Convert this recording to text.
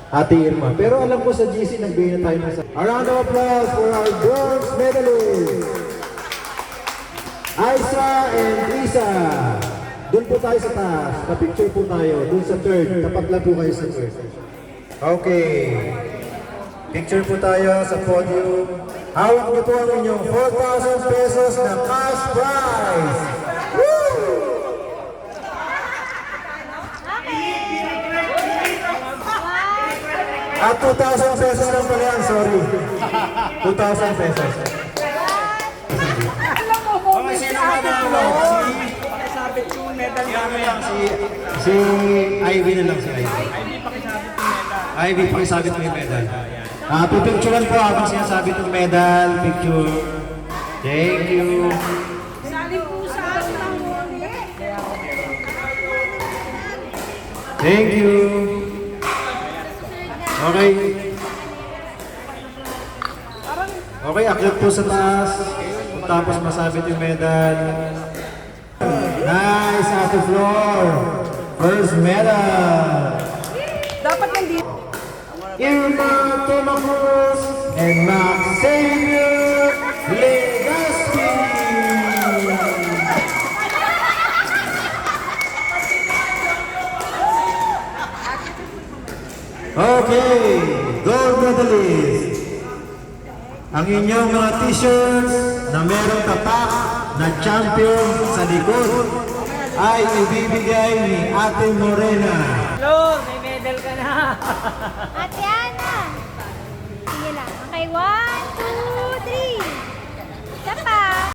Ate Irma. Pero alam ko sa GC, nagbigay na tayo ng A round of applause for our bronze medalists, Aisa and Isa. Doon po tayo sa taas. Na-picture po tayo. Doon sa third. Tapat lang po kayo sa third. Okay. Picture po tayo sa podium. Hawak niyo po ang inyong 4,000 pesos na cash prize. Woo! At 2,000 pesos lang pala yan, sorry. 2,000 pesos. Sino manalo? Pakisabit yung medal namin. Si Ivy na lang, si Ivy. Ivy, pakisabit mo yung medal. Pipicturean po habang sinasabit yung medal. Picture. Thank you. Thank you. Okay. Okay, akyat po sa taas. Tapos masabit yung medal. Nice, Ate Flor. First medal. Dapat nandito. Irma Tomacruz and Max Xavier Legaspi. Okay, gold medalist. Ang inyong mga t-shirts na merong tatak na champion sa likod ay ibibigay ni Ate Morena. Hello, may medal ka na. Ate Ana. Sige lang. Okay, 1, 2, 3. Isa pa.